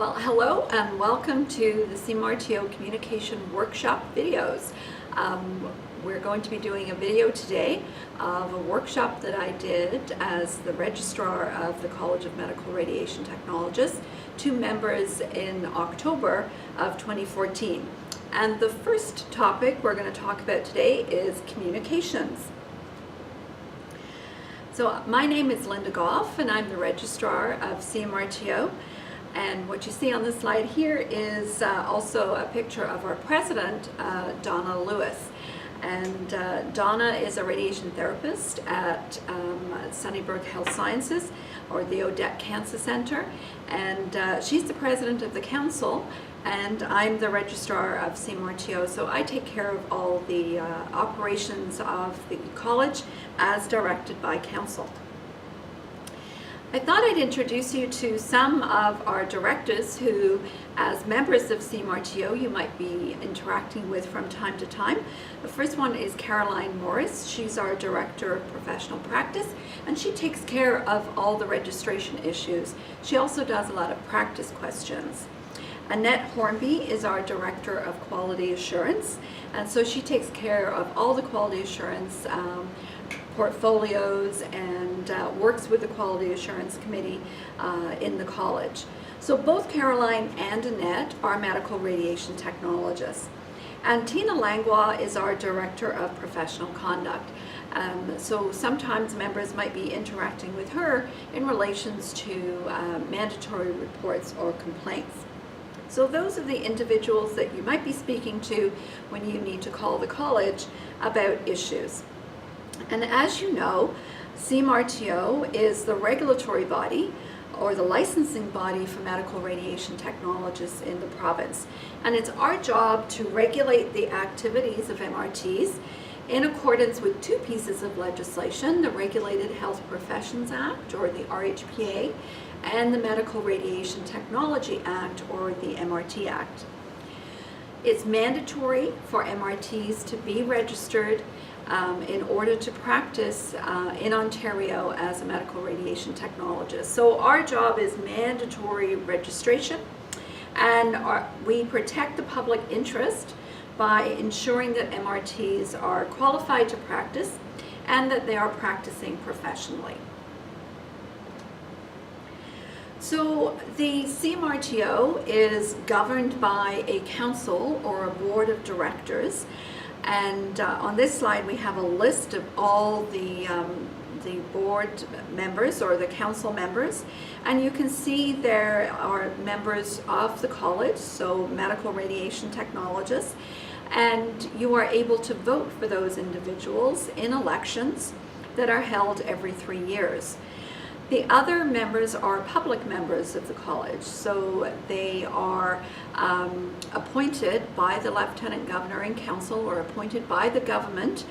Well, hello and welcome to the CMRTO Communication Workshop videos. We're going to be doing a video today of a workshop that I did as the Registrar of the College of Medical Radiation Technologists to members in October of 2014. And the first topic we're going to talk about today is communications. So my name is Linda Gough and I'm the Registrar of CMRTO. And what you see on the slide here is also a picture of our president, Donna Lewis. And Donna is a radiation therapist at Sunnybrook Health Sciences, or the Odette Cancer Center. And she's the president of the council, and I'm the registrar of CMRTO. So I take care of all the operations of the college as directed by council. I thought I'd introduce you to some of our directors who, as members of CMRTO, you might be interacting with from time to time. The first one is Caroline Morris. She's our Director of Professional Practice, and she takes care of all the registration issues. She also does a lot of practice questions. Annette Hornby is our Director of Quality Assurance, and so she takes care of all the quality assurance portfolios and works with the Quality Assurance Committee in the college. So both Caroline and Annette are medical radiation technologists. And Tina Langlois is our Director of Professional Conduct. So sometimes members might be interacting with her in relations to mandatory reports or complaints. So those are the individuals that you might be speaking to when you need to call the college about issues. And as you know, CMRTO is the regulatory body or the licensing body for medical radiation technologists in the province. And it's our job to regulate the activities of MRTs in accordance with two pieces of legislation, the Regulated Health Professions Act, or the RHPA, and the Medical Radiation Technology Act, or the MRT Act. It's mandatory for MRTs to be registered in order to practice in Ontario as a medical radiation technologist. So our job is mandatory registration, and we protect the public interest by ensuring that MRTs are qualified to practice and that they are practicing professionally. So the CMRTO is governed by a council or a board of directors. And on this slide we have a list of all the board members or the council members, and you can see there are members of the college, so medical radiation technologists, and you are able to vote for those individuals in elections that are held every 3 years. The other members are public members of the college, so they are appointed by the Lieutenant Governor and Council, or appointed by the government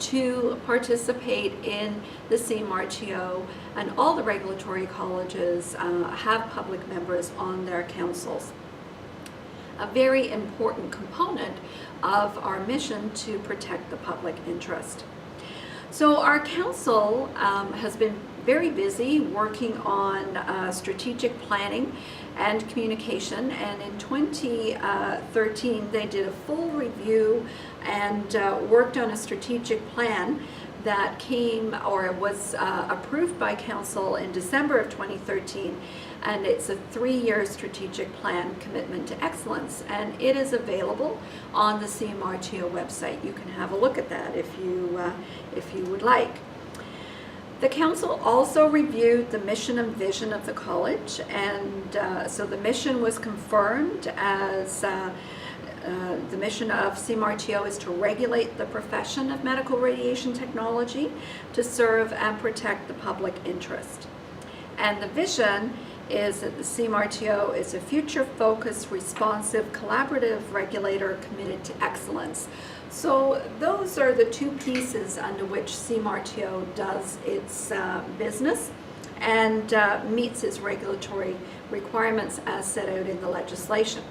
to participate in the CMRTO, and all the regulatory colleges have public members on their councils. A very important component of our mission to protect the public interest. So our council has been very busy working on strategic planning and communication, and in 2013 they did a full review and worked on a strategic plan that came or was approved by council in December of 2013, and it's a 3-year strategic plan commitment to excellence, and it is available on the CMRTO website. You can have a look at that if you would like. The council also reviewed the mission and vision of the college, and so the mission was confirmed as the mission of CMRTO is to regulate the profession of medical radiation technology, to serve and protect the public interest. And the vision is that the CMRTO is a future-focused, responsive, collaborative regulator committed to excellence. So those are the two pieces under which CMRTO does its business and meets its regulatory requirements as set out in the legislation.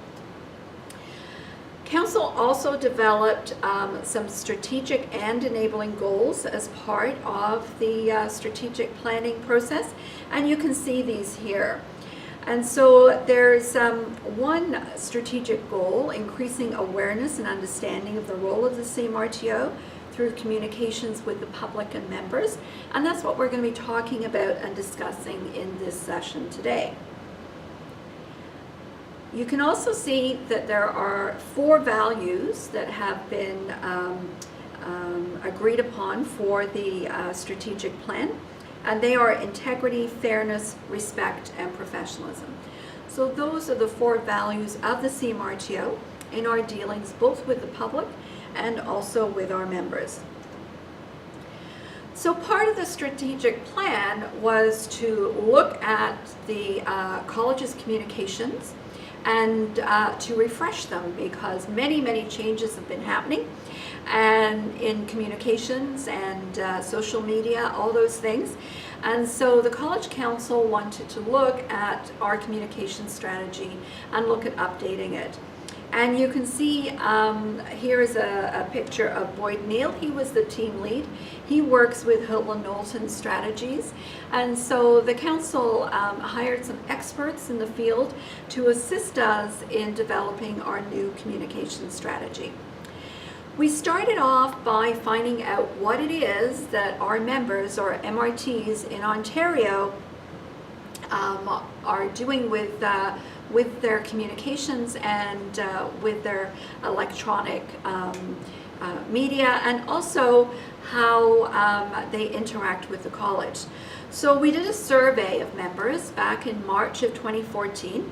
Council also developed some strategic and enabling goals as part of the strategic planning process, and you can see these here. And so there's one strategic goal, increasing awareness and understanding of the role of the CMRTO through communications with the public and members. And that's what we're going to be talking about and discussing in this session today. You can also see that there are 4 values that have been agreed upon for the strategic plan. And they are integrity, fairness, respect, and professionalism. So those are the 4 values of the CMRTO in our dealings both with the public and also with our members. So part of the strategic plan was to look at the college's communications and to refresh them, because many changes have been happening and in communications and social media, all those things. And so the College Council wanted to look at our communication strategy and look at updating it. And you can see here is a picture of Boyd Neal. He was the team lead. He works with Hill & Knowlton Strategies. And so the council hired some experts in the field to assist us in developing our new communication strategy. We started off by finding out what it is that our members, or MRTs in Ontario, are doing with their communications and with their electronic media, and also how they interact with the college. So we did a survey of members back in March of 2014,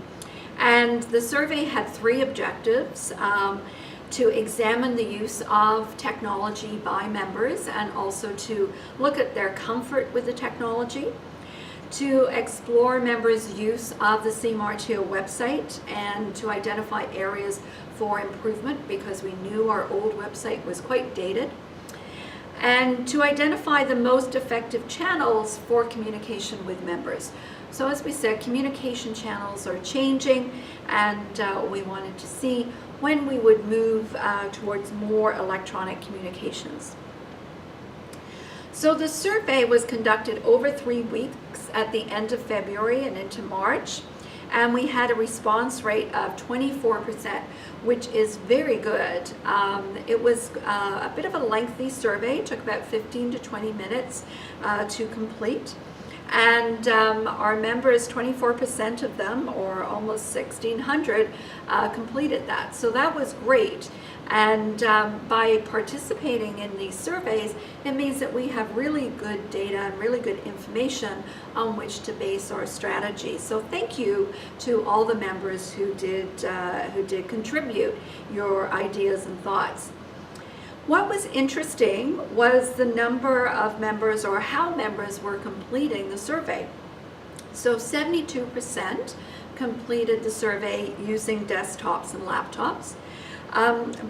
and the survey had 3 objectives. To examine the use of technology by members, and also to look at their comfort with the technology, to explore members' use of the CMRTO website and to identify areas for improvement, because we knew our old website was quite dated, and to identify the most effective channels for communication with members. So as we said, communication channels are changing, and we wanted to see when we would move towards more electronic communications. So the survey was conducted over 3 weeks at the end of February and into March, and we had a response rate of 24%, which is very good. It was a bit of a lengthy survey. It took about 15 to 20 minutes to complete. And our members, 24% of them, or almost 1,600, completed that. So that was great. And by participating in these surveys, it means that we have really good data and really good information on which to base our strategy. So thank you to all the members who did contribute your ideas and thoughts. What was interesting was the number of members, or how members were completing the survey. So 72% completed the survey using desktops and laptops,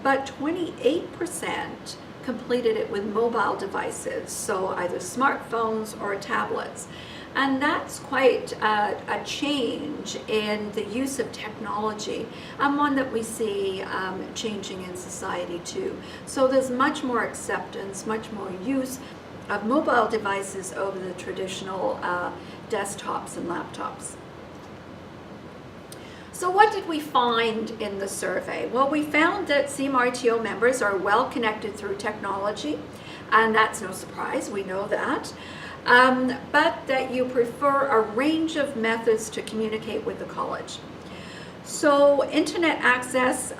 but 28% completed it with mobile devices, so either smartphones or tablets. And that's quite a change in the use of technology, and one that we see changing in society too. So there's much more acceptance, much more use of mobile devices over the traditional desktops and laptops. So what did we find in the survey? Well, we found that CMRTO members are well connected through technology, and that's no surprise, we know that. But that you prefer a range of methods to communicate with the college. So internet access,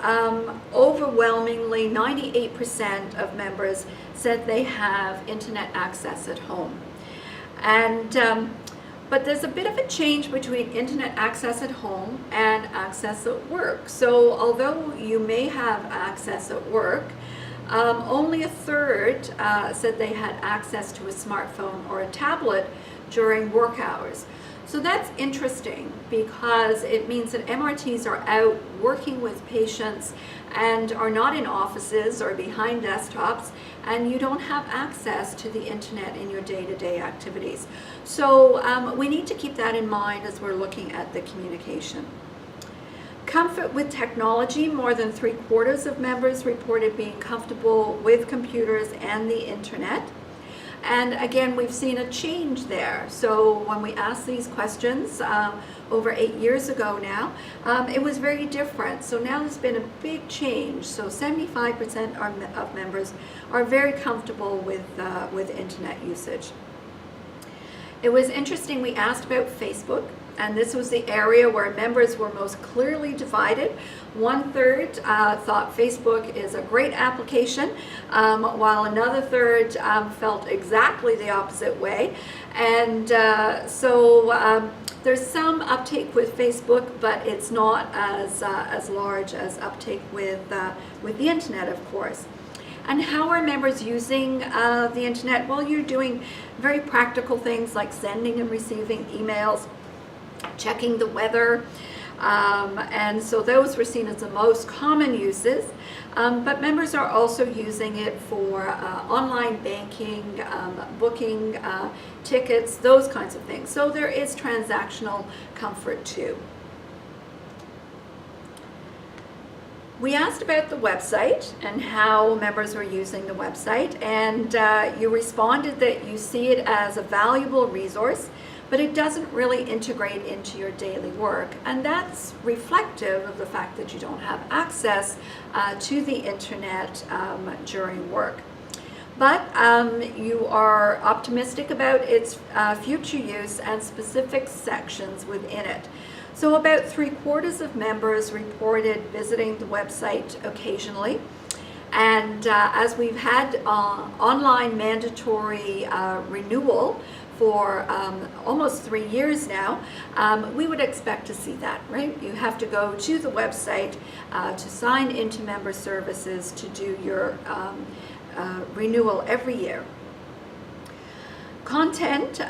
overwhelmingly 98% of members said they have internet access at home. And but there's a bit of a change between internet access at home and access at work. So although you may have access at work, only a third said they had access to a smartphone or a tablet during work hours. So that's interesting, because it means that MRTs are out working with patients and are not in offices or behind desktops, and you don't have access to the internet in your day-to-day activities. So we need to keep that in mind as we're looking at the communication. Comfort with technology, more than 3/4 of members reported being comfortable with computers and the internet. And again, we've seen a change there. So when we asked these questions over 8 years ago now, it was very different. So now there's been a big change. So 75% of members are very comfortable with internet usage. It was interesting, we asked about Facebook, and this was the area where members were most clearly divided. 1/3 thought Facebook is a great application, while another third felt exactly the opposite way. And there's some uptake with Facebook, but it's not as large as uptake with the internet, of course. And how are members using the internet? Well, you're doing very practical things like sending and receiving emails, checking the weather, and so those were seen as the most common uses. But members are also using it for online banking, booking tickets, those kinds of things. So there is transactional comfort too. We asked about the website and how members were using the website, and you responded that you see it as a valuable resource, but it doesn't really integrate into your daily work. And that's reflective of the fact that you don't have access to the internet during work. But you are optimistic about its future use and specific sections within it. So about 3/4 of members reported visiting the website occasionally. And as we've had online mandatory renewal for almost 3 years now, we would expect to see that, right? You have to go to the website to sign into member services to do your renewal every year. Content,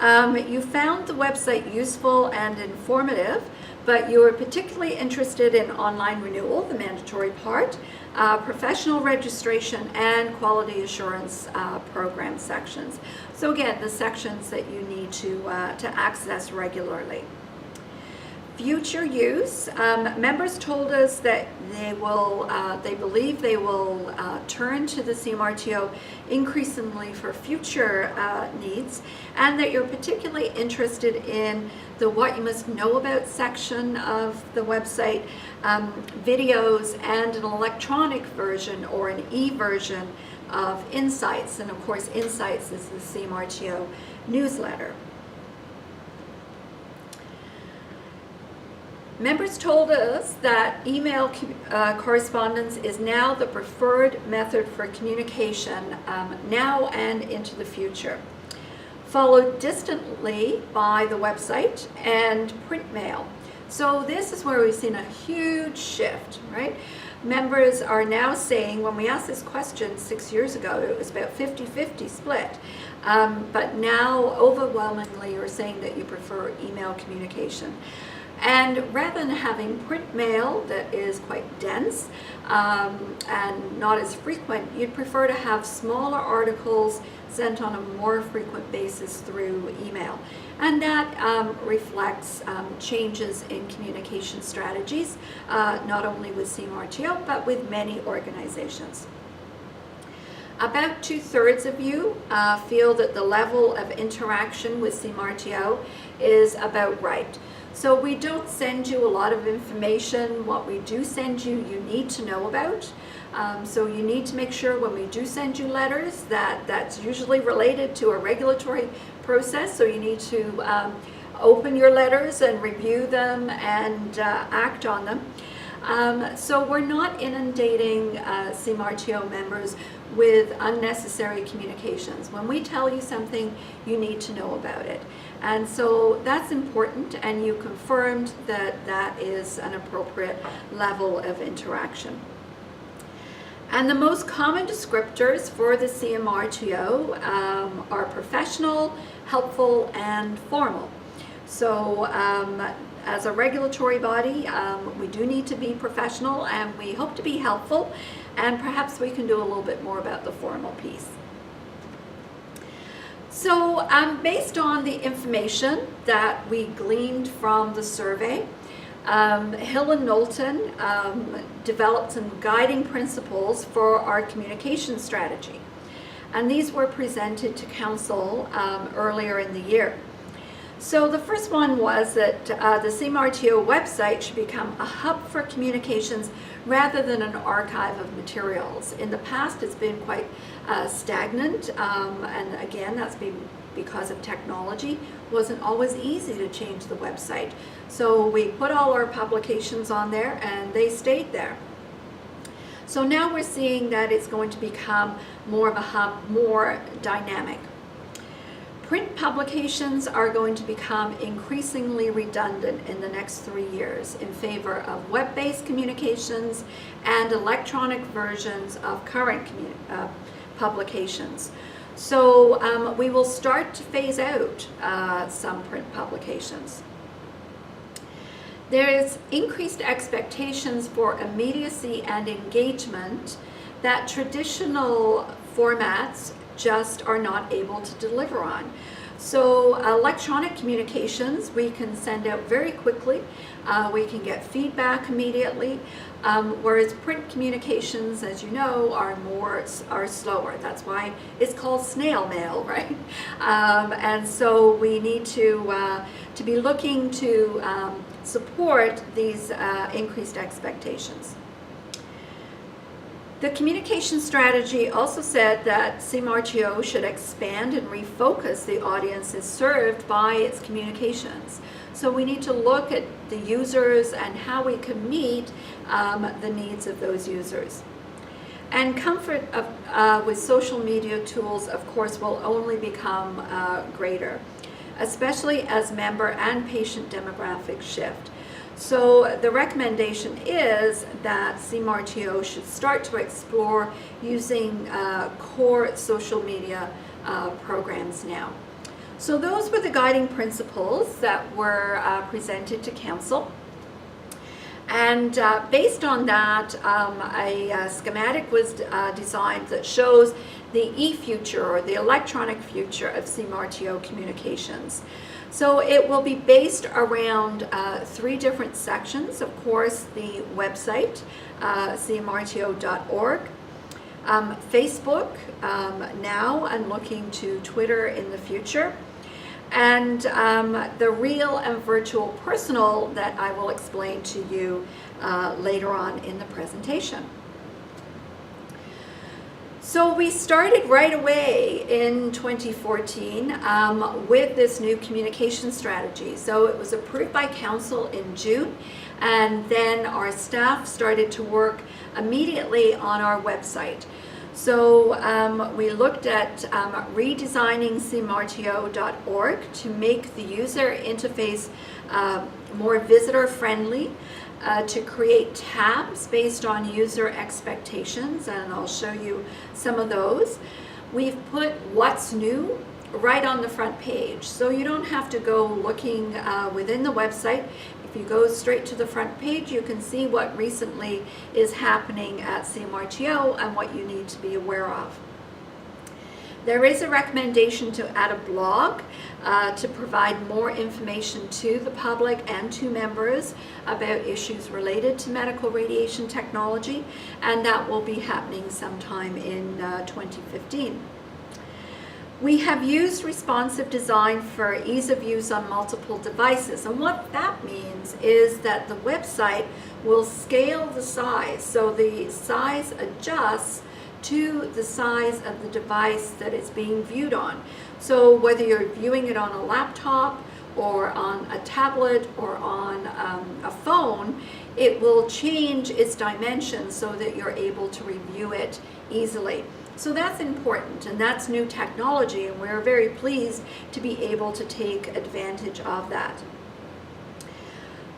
you found the website useful and informative, but you were particularly interested in online renewal, the mandatory part, professional registration, and quality assurance program sections. So again, the sections that you need to access regularly. Future use, members told us that they believe they will turn to the CMRTO increasingly for future needs, and that you're particularly interested in the What You Must Know About section of the website, videos, and an electronic version or an e-version of Insights. And of course, Insights is the CMRTO newsletter. Members told us that email correspondence is now the preferred method for communication now and into the future, followed distantly by the website and print mail. So this is where we've seen a huge shift, right? Members are now saying, when we asked this question 6 years ago, it was about 50-50 split. But now overwhelmingly you're saying that you prefer email communication. And rather than having print mail that is quite dense and not as frequent, you'd prefer to have smaller articles sent on a more frequent basis through email. And that reflects changes in communication strategies, not only with CMRTO, but with many organizations. About 2/3 of you feel that the level of interaction with CMRTO is about right. So we don't send you a lot of information. What we do send you, you need to know about. So you need to make sure when we do send you letters that that's usually related to a regulatory process. So you need to open your letters and review them and act on them. So we're not inundating CMRTO members with unnecessary communications. When we tell you something, you need to know about it. And so that's important, and you confirmed that that is an appropriate level of interaction. And the most common descriptors for the CMRTO are professional, helpful, and formal. So as a regulatory body, we do need to be professional, and we hope to be helpful, and perhaps we can do a little bit more about the formal piece. So based on the information that we gleaned from the survey, Hill and Knowlton developed some guiding principles for our communication strategy. and these were presented to Council earlier in the year. So the first one was that the CMRTO website should become a hub for communications rather than an archive of materials. In the past, it's been quite stagnant, and again, that's been because of technology. It wasn't always easy to change the website. So we put all our publications on there, and they stayed there. So now we're seeing that it's going to become more of a hub, more dynamic. Print publications are going to become increasingly redundant in the next 3 years in favor of web-based communications and electronic versions of current publications. So we will start to phase out some print publications. There is increased expectations for immediacy and engagement that traditional formats just are not able to deliver on. So electronic communications, we can send out very quickly, we can get feedback immediately, whereas print communications, as you know, are slower. That's why it's called snail mail, right? And so we need to be looking to support these increased expectations. The communication strategy also said that CMRTO should expand and refocus the audiences served by its communications. So we need to look at the users and how we can meet the needs of those users. And comfort with social media tools, of course, will only become greater, especially as member and patient demographics shift. So the recommendation is that CMRTO should start to explore using core social media programs now. So those were the guiding principles that were presented to Council. And based on that, a schematic was designed that shows the e-future or the electronic future of CMRTO communications. So it will be based around 3 different sections. Of course, the website, cmrto.org, Facebook now, and looking to Twitter in the future, and the real and virtual personal that I will explain to you later on in the presentation. So we started right away in 2014 with this new communication strategy. So it was approved by Council in June, and then our staff started to work immediately on our website. So we looked at redesigning cmrto.org to make the user interface more visitor friendly, to create tabs based on user expectations, and I'll show you some of those. We've put what's new right on the front page, so you don't have to go looking within the website. If you go straight to the front page, you can see what recently is happening at CMRTO and what you need to be aware of. There is a recommendation to add a blog to provide more information to the public and to members about issues related to medical radiation technology, and that will be happening sometime in 2015. We have used responsive design for ease of use on multiple devices, and what that means is that the website will scale the size, so the size adjusts to the size of the device that it's being viewed on. So whether you're viewing it on a laptop or on a tablet or on a phone, it will change its dimensions so that you're able to review it easily. So that's important, and that's new technology, and we're very pleased to be able to take advantage of that.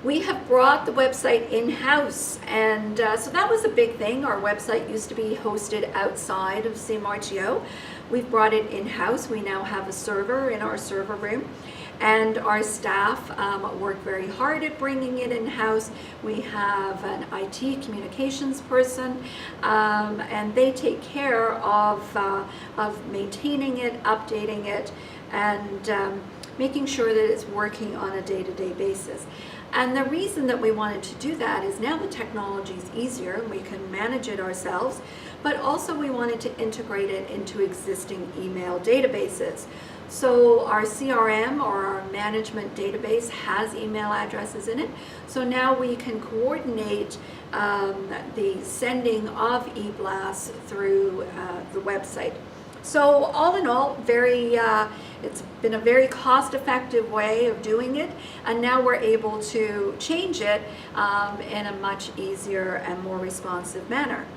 We have brought the website in-house, and so that was a big thing. Our website used to be hosted outside of CMRTO. We've brought it in-house. We now have a server in our server room, and our staff work very hard at bringing it in-house. We have an IT communications person, and they take care of maintaining it, updating it, and making sure that it's working on a day-to-day basis. And the reason that we wanted to do that is now the technology is easier, we can manage it ourselves, but also we wanted to integrate it into existing email databases. So our CRM, or our management database, has email addresses in it. So now we can coordinate the sending of e-blasts through the website. So all in all, it's been a very cost-effective way of doing it, and now we're able to change it in a much easier and more responsive manner.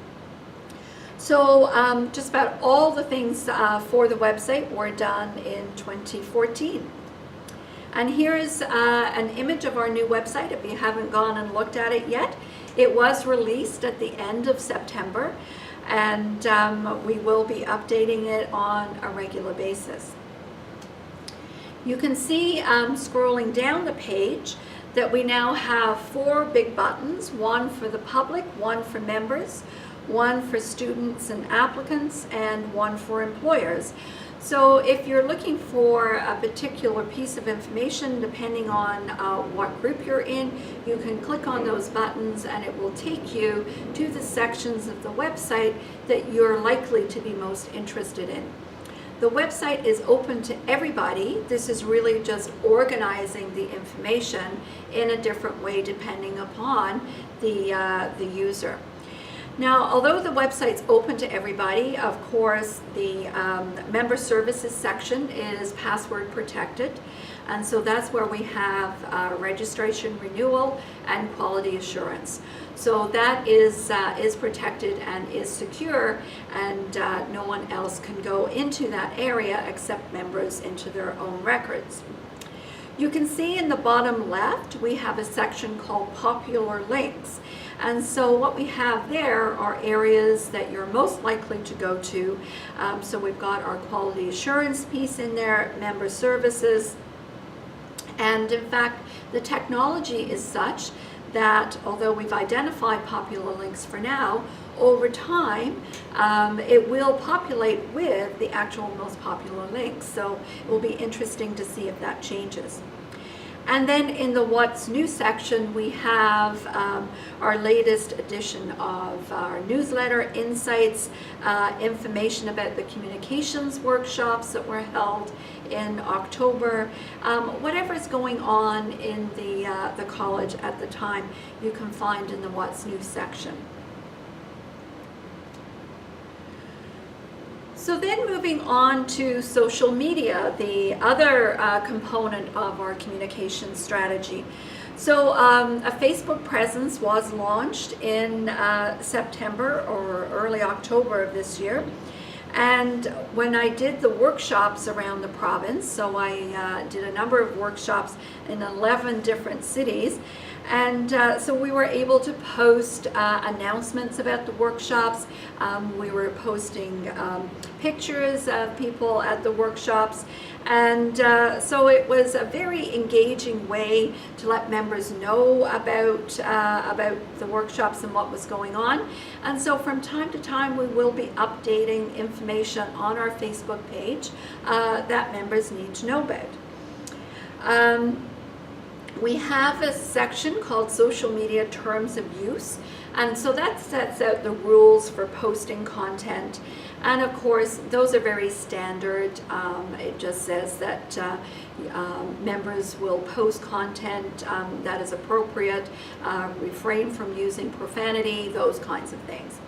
So just about all the things for the website were done in 2014. And here's an image of our new website if you haven't gone and looked at it yet. It was released at the end of September, and we will be updating it on a regular basis. You can see scrolling down the page that we now have 4 big buttons, one for the public, one for members, one for students and applicants, and one for employers. So if you're looking for a particular piece of information, depending on what group you're in, you can click on those buttons and it will take you to the sections of the website that you're likely to be most interested in. The website is open to everybody. This is really just organizing the information in a different way depending upon the user. Now, although the website's open to everybody, of course, the member services section is password protected. And so that's where we have registration renewal and quality assurance. So that is protected and is secure, and no one else can go into that area except members into their own records. You can see in the bottom left, we have a section called Popular Links. And so what we have there are areas that you're most likely to go to. So we've got our quality assurance piece in there, member services. And in fact, the technology is such that although we've identified popular links for now, over time it will populate with the actual most popular links. So it will be interesting to see if that changes. And then in the What's New section, we have our latest edition of our newsletter, insights, information about the communications workshops that were held in October. Whatever is going on in the college at the time, you can find in the What's New section. So then moving on to social media, the other component of our communication strategy. So a Facebook presence was launched in September or early October of this year. And when I did the workshops around the province, so I did a number of workshops in 11 different cities, and so we were able to post announcements about the workshops. We were posting pictures of people at the workshops, and so it was a very engaging way to let members know about the workshops and what was going on. And so from time to time we will be updating information on our Facebook page that members need to know about. We have a section called Social Media Terms of Use, and so that sets out the rules for posting content. And of course, those are very standard. It just says that members will post content that is appropriate, refrain from using profanity, those kinds of things.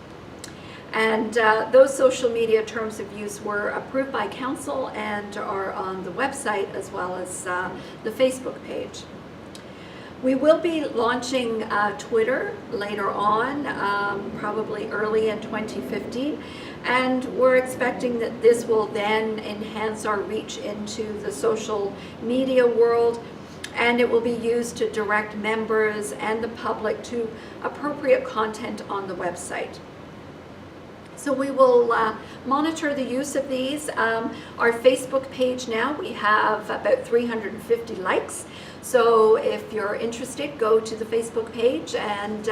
And those social media terms of use were approved by council and are on the website as well as the Facebook page. We will be launching Twitter later on, probably early in 2015, and we're expecting that this will then enhance our reach into the social media world, and it will be used to direct members and the public to appropriate content on the website. So we will monitor the use of these. Our Facebook page now, we have about 350 likes. So if you're interested, go to the Facebook page and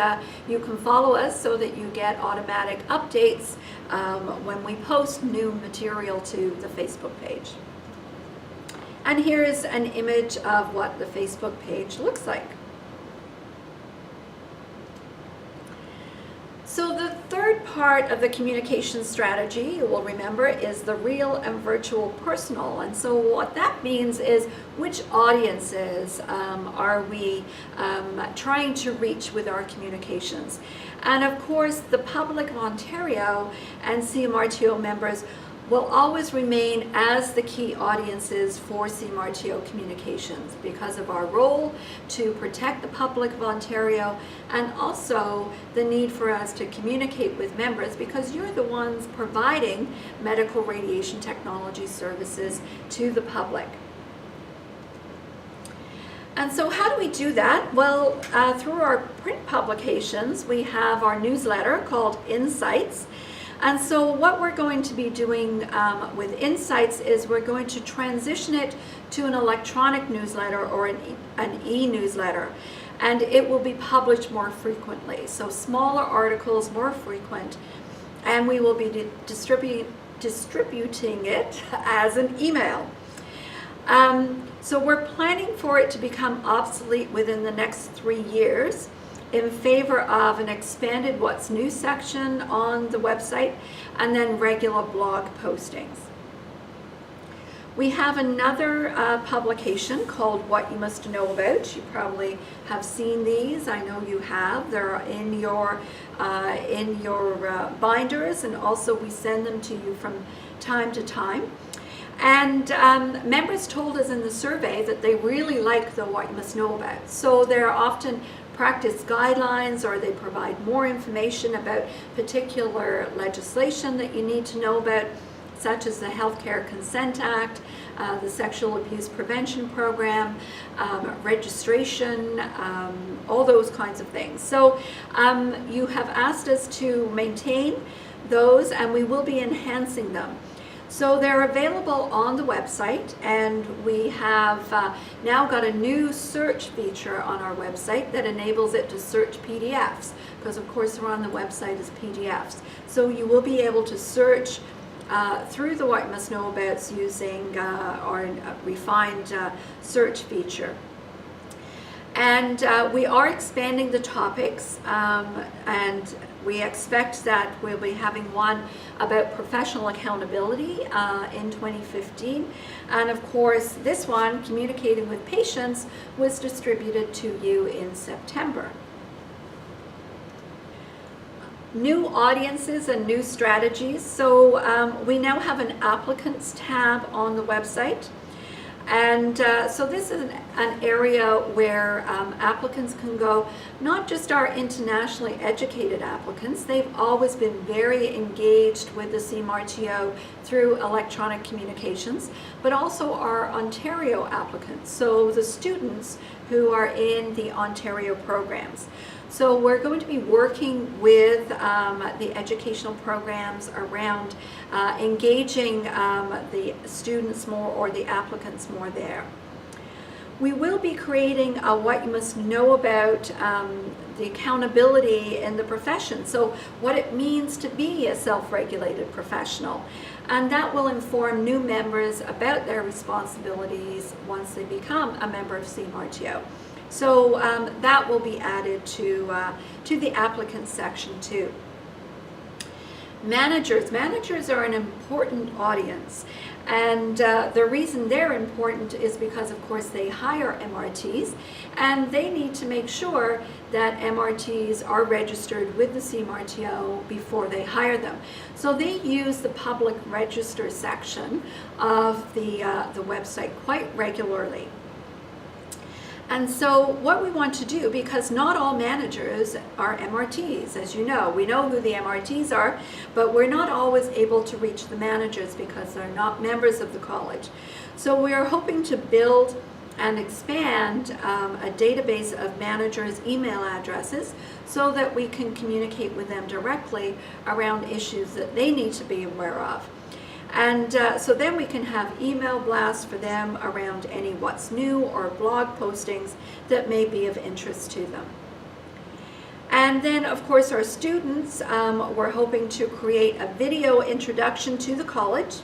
you can follow us so that you get automatic updates when we post new material to the Facebook page. And here is an image of what the Facebook page looks like. So the third part of the communication strategy, you will remember, is the real and virtual personal. And so what that means is which audiences are we trying to reach with our communications. And of course, the public of Ontario and CMRTO members will always remain as the key audiences for CMRTO communications because of our role to protect the public of Ontario, and also the need for us to communicate with members because you're the ones providing medical radiation technology services to the public. And so how do we do that? Well, through our print publications, we have our newsletter called Insights. And so what we're going to be doing with Insights is we're going to transition it to an electronic newsletter or an e-newsletter. And it will be published more frequently. So smaller articles, more frequent. And we will be distributing it as an email. So we're planning for it to become obsolete within the next 3 years, in favor of an expanded What's New section on the website and then regular blog postings. We have another publication called What You Must Know About. You probably have seen these. I know you have. They're in your binders, and also we send them to you from time to time. And members told us in the survey that they really like the What You Must Know About. So they're often practice guidelines, or they provide more information about particular legislation that you need to know about, such as the Healthcare Consent Act, the Sexual Abuse Prevention Program, registration, all those kinds of things. So you have asked us to maintain those, and we will be enhancing them. So they're available on the website, and we have now got a new search feature on our website that enables it to search PDFs, because of course they're on the website as PDFs. So you will be able to search through the What You Must Know About using our refined search feature. And we are expanding the topics, and we expect that we'll be having one about professional accountability in 2015. And of course, this one, Communicating with Patients, was distributed to you in September. New audiences and new strategies. So we now have an applicants tab on the website. And so this is an area where applicants can go, not just our internationally educated applicants. They've always been very engaged with the CMRTO through electronic communications, but also our Ontario applicants, so the students who are in the Ontario programs. So we're going to be working with the educational programs around engaging the students more, or the applicants more there. We will be creating a What You Must Know About the accountability in the profession. So what it means to be a self-regulated professional. And that will inform new members about their responsibilities once they become a member of CMRTO. So that will be added to the applicant section too. Managers are an important audience, and the reason they're important is because, of course, they hire MRTs, and they need to make sure that MRTs are registered with the CMRTO before they hire them. So they use the public register section of the website quite regularly. And so what we want to do, because not all managers are MRTs, as you know. We know who the MRTs are, but we're not always able to reach the managers because they're not members of the college. So we are hoping to build and expand a database of managers' email addresses so that we can communicate with them directly around issues that they need to be aware of. And so then we can have email blasts for them around any what's new or blog postings that may be of interest to them. And then, of course, our students, we're hoping to create a video introduction to the college.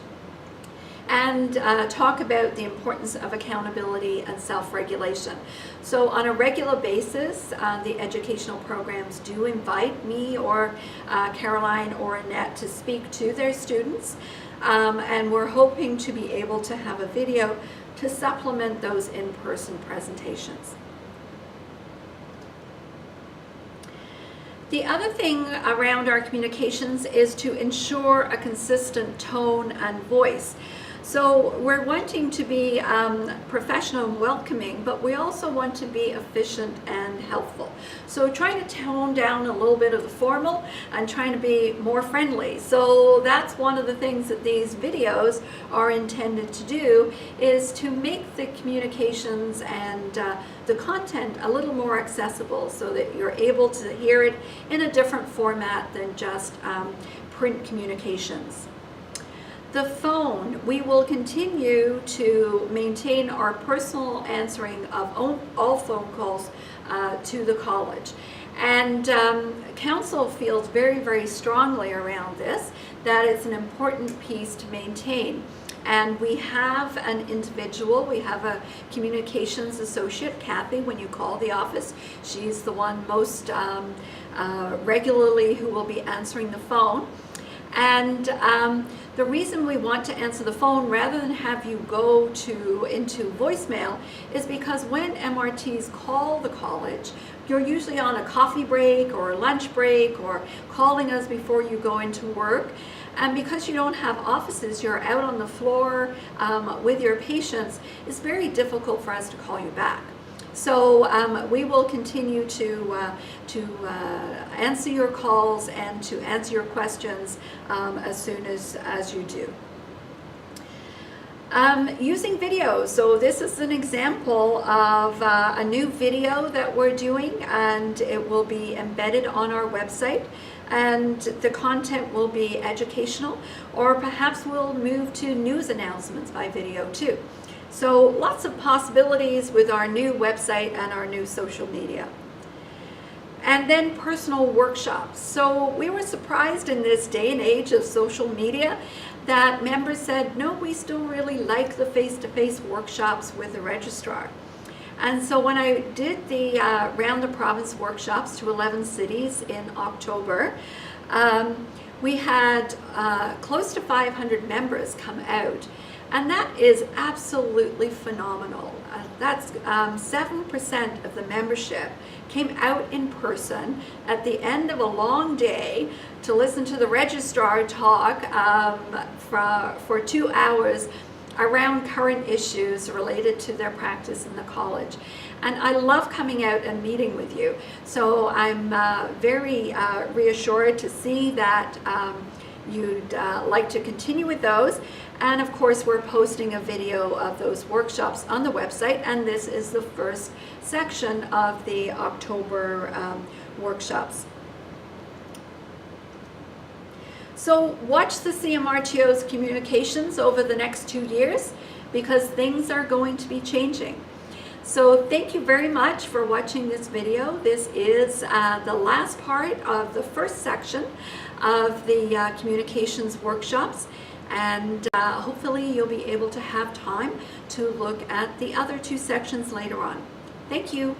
and talk about the importance of accountability and self-regulation. So on a regular basis, the educational programs do invite me or Caroline or Annette to speak to their students, and we're hoping to be able to have a video to supplement those in-person presentations. The other thing around our communications is to ensure a consistent tone and voice. So we're wanting to be professional and welcoming, but we also want to be efficient and helpful. So trying to tone down a little bit of the formal and trying to be more friendly. So that's one of the things that these videos are intended to do, is to make the communications and the content a little more accessible so that you're able to hear it in a different format than just print communications. The phone, we will continue to maintain our personal answering of all phone calls to the college. And council feels very, very strongly around this, that it's an important piece to maintain. And we have an individual, we have a communications associate, Kathy, when you call the office. She's the one most regularly who will be answering the phone. And the reason we want to answer the phone rather than have you go into voicemail is because when MRTs call the college, you're usually on a coffee break or a lunch break or calling us before you go into work. And because you don't have offices, you're out on the floor with your patients, it's very difficult for us to call you back. So we will continue to answer your calls and to answer your questions as soon as you do. Using videos. So this is an example of a new video that we're doing, and it will be embedded on our website. And the content will be educational, or perhaps we'll move to news announcements by video too. So lots of possibilities with our new website and our new social media. And then personal workshops. So we were surprised in this day and age of social media that members said, no, we still really like the face-to-face workshops with the registrar. And so when I did the Round the Province workshops to 11 cities in October, we had close to 500 members come out. And that is absolutely phenomenal. That's 7% of the membership came out in person at the end of a long day to listen to the registrar talk for 2 hours around current issues related to their practice in the college. And I love coming out and meeting with you. So I'm very reassured to see that you'd like to continue with those. And of course, we're posting a video of those workshops on the website, and this is the first section of the October workshops. So watch the CMRTO's communications over the next 2 years, because things are going to be changing. So thank you very much for watching this video. This is the last part of the first section of the communications workshops, and hopefully you'll be able to have time to look at the other 2 sections later on. Thank you.